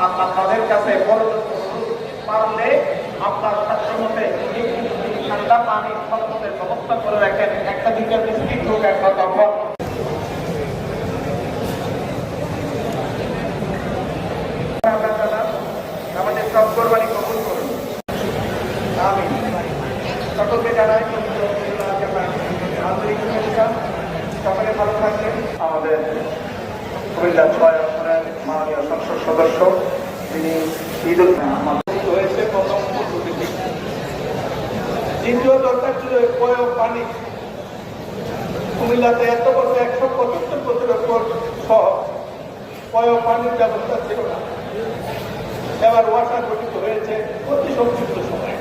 আপনাদের কাছে পারলে আপনার সাধ্যমতে ঠান্ডা পানি শরবতের ব্যবস্থা করে রাখেন। একটা দুইটা বিস্কিট হোক, একটা তখন আমাদের সব কোরবানি কবুল করুন। আমি সকলকে জানাই আন্তরিক শুভেচ্ছা। সকলে ভালো থাকবেন। আমাদের কুমিল্লা ৬ আসনের মাননীয় সংসদ সদস্য তিনি ঈদুল হয়েছে প্রথম পদ্ধতি। দ্বিতীয় দরকার ছিল পয়ঃ পানি। কুমিল্লাতে এত বছর ১৭৫ বছরের পর সহ পয়ঃ পানির ব্যবস্থা ছিল না। এবার ওয়াসার গঠিত হয়েছে অতি সংক্ষিপ্ত সময়ে।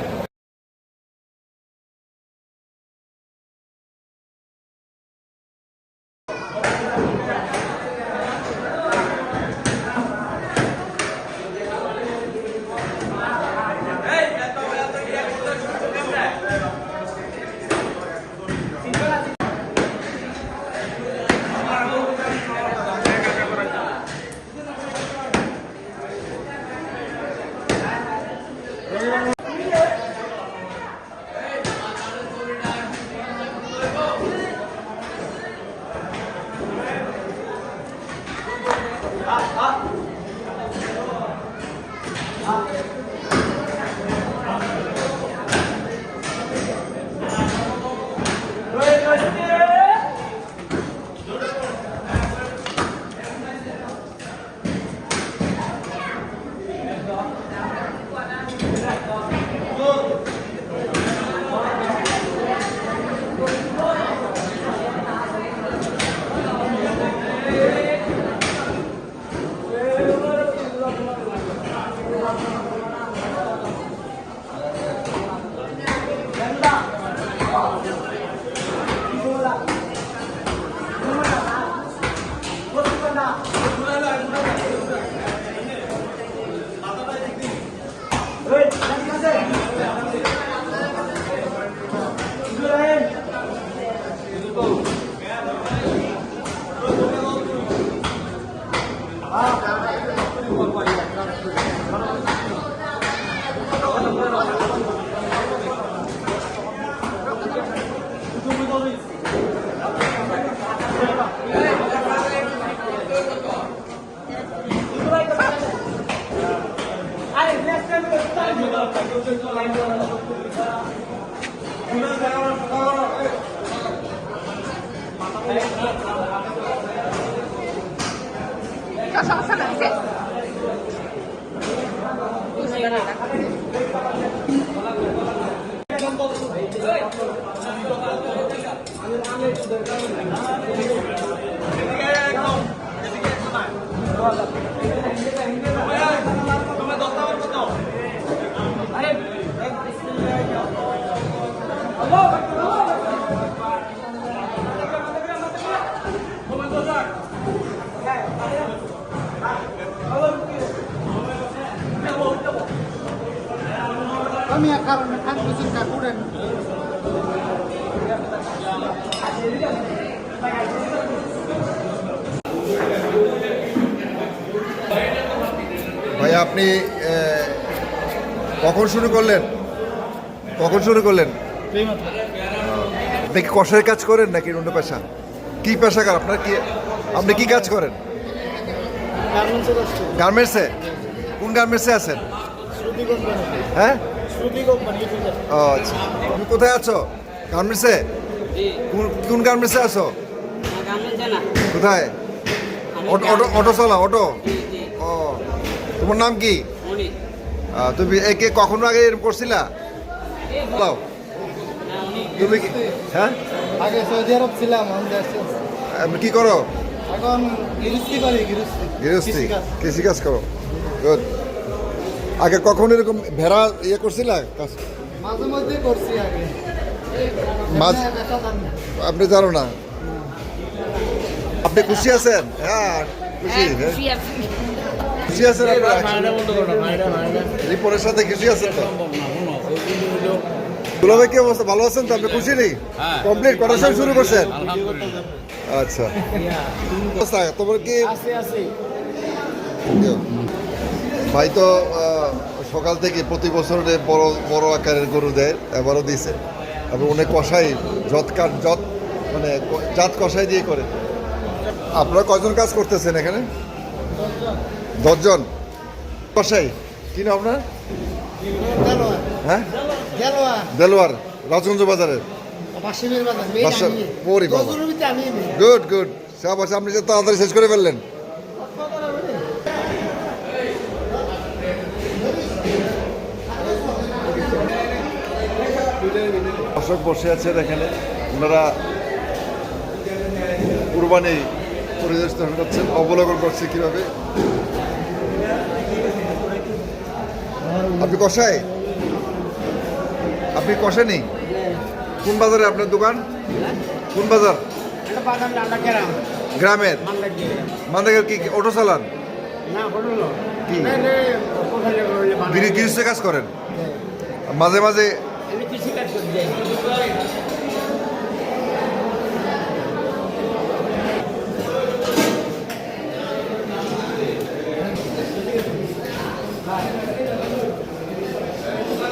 সমস্যা না kami akan menciptakan kuren. ভাই আপনি কখন শুরু করলেন? আপনি কি কষার কাজ করেন নাকি অন্য পেশা? কি পেশাকার আপনার? কি আপনি কি কাজ করেন? গার্মেন্টসে? কোন গার্মেন্টসে আছেন? হ্যাঁ, ও আচ্ছা। তুমি কোথায় আছো? গার্মেন্টসে? কোন গার্মেন্টসে আছো? কোথায়? অটো চলা? অটো? ও, তোমার নাম কি? তুমি একে কখনো আগে এরকম করছিলা? তুমি কি? হ্যাঁ, আগে সৌদি আরব ছিলাম। কি করো এখন? গৃহস্থী, কৃষিকাজ করো। গুড। আগে কখন এরকম ভেড়া ইয়ে করছিলা? মাঝে মধ্যে করছি আগে। আপনি জানো না? আপনি খুশি আছেন? হ্যাঁ, খুশি আছেন রিপোর্টের সাথে? খুশি আছেন তো? দুলাভাই কি অবস্থা? ভালো আছেন তো? আপনি খুশি নেই? কমপ্লিট করার সময় শুরু করছেন? আচ্ছা, তোমার কি ভাই তো সকাল থেকে প্রতি বছরে বড় বড় আকারের গরু দেয়, এবারও দিছে। এবং অনেক কষাই যত মানে জাত কষাই দিয়ে করে। আপনারা কয়জন কাজ করতেছেন এখানে? 10 জন কষাই। কি না আপনার? হ্যাঁ, দেলোয়ার, রাজগঞ্জ বাজারের। গুড গুড, সাবাস, আপনি যে তাড়াতাড়ি শেষ করে ফেললেন। দর্শক বসে আছেন এখানে, ওনারা কুরবানি পরিদর্শন করছেন, অবলোকন করছে কিভাবে। আপনি কষাই? আপনি কষাই নেই? কোন বাজারে আপনার দোকান? কোন বাজার? গ্রামের মান্দাগের। কি অটো চালান? কি গৃহস্থ কাজ করেন? মাঝে মাঝে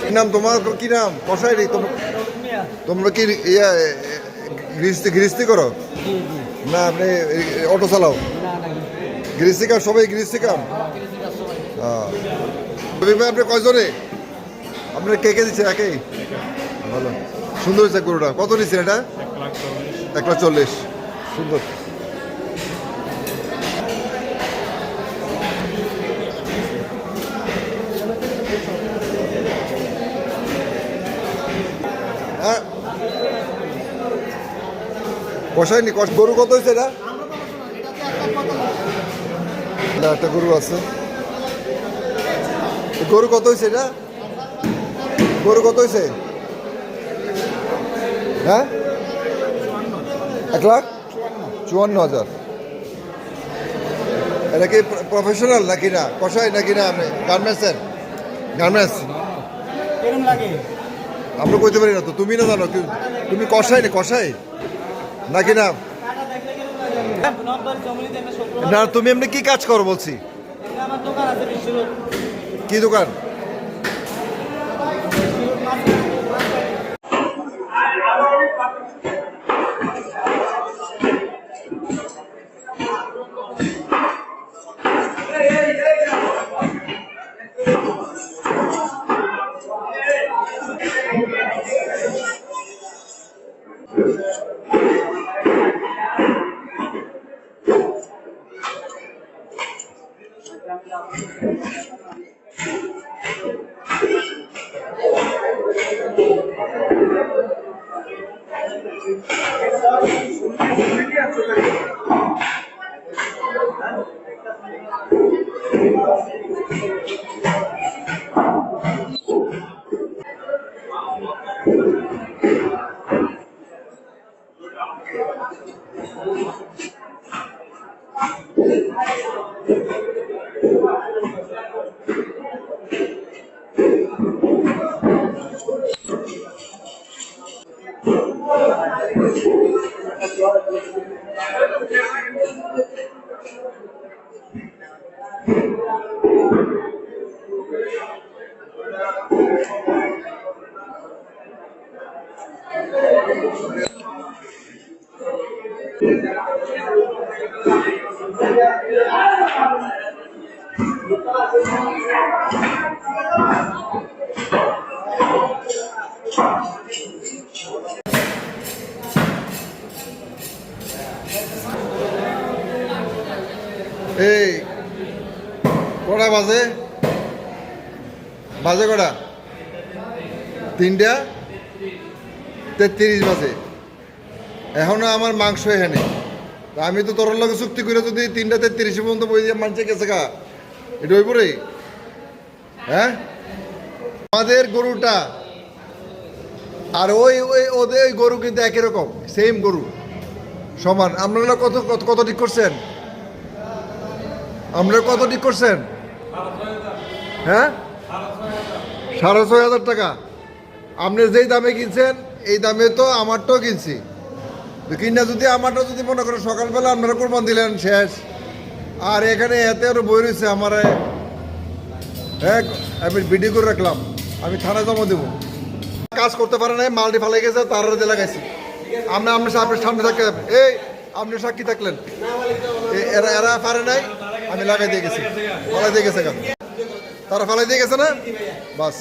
কি নাম তোমার? কি নাম? কষাই রে তোমরা কি গৃহস্থী করো? না আপনি অটো চালাও? গৃহস্থী কাজ, সবাই গৃহস্থী কাম। আপনি কয়জনে? আপনার কে কে দিচ্ছে? একেই? ভালো, সুন্দর হয়েছে গরুটা। কত নিচ্ছেন এটা? 1,40,000। সুন্দর। হ্যাঁ, কষায়নি। গরু কত হয়েছে এটা? একটা গরু আছে। গরু কত হয়েছে এটা? গরু কত হয়েছে? হ্যাঁ, 1,54,000। এটা কি প্রফেশনাল নাকি না? কষাই নাকি না? আপনি গার্মেন্টসের? গার্মেন্টস আমরা কইতে পারি না তো, তুমি না জানো? তুমি কষাই না, কষাই নাকি না? না, তুমি এমনি কি কাজ করো বলছি? কি দোকান? এই কটা বাজে? বাজে কটা? 3:33 বাজে। এখনো আমার মাংস এখানে। আমি তো তোর লগে চুক্তি করে যদি 3:33 পর্যন্ত বই দিয়ে মানছে গেছে গা, এটা ওই পরে। হ্যাঁ, আমাদের গরুটা আর ওই ওই ওদের ওই গরু কিন্তু একই রকম, সেম গরু, সমান। আপনারা কত কত ঠিক করছেন? আপনারা কত ঠিক করছেন? হ্যাঁ, 6,500 টাকা। আপনি যেই দামে কিনছেন এই দামে তো আমারটাও কিনছি। কিনা যদি আমারটা যদি মনে করেন সকালবেলা আপনারা কোরবান দিলেন শেষ, আর এখানে এতে আরো বই রয়েছে আমার হ্যাঁ আমি ভিডিও করে রাখলাম, আমি থানায় জমা দেবো। কাজ করতে পারে নাই, মালটি ফালাই গেছে, তার দিয়ে লাগাইছি। আমরা আপনার সামনে থাকতে, এই আপনি সাক্ষী থাকলেন, এরা এরা পারে নাই, আমি লাগাই দিয়ে গেছি, ফালাই দিয়ে গেছে কেন, তারা ফালাই দিয়ে গেছে না, বাস।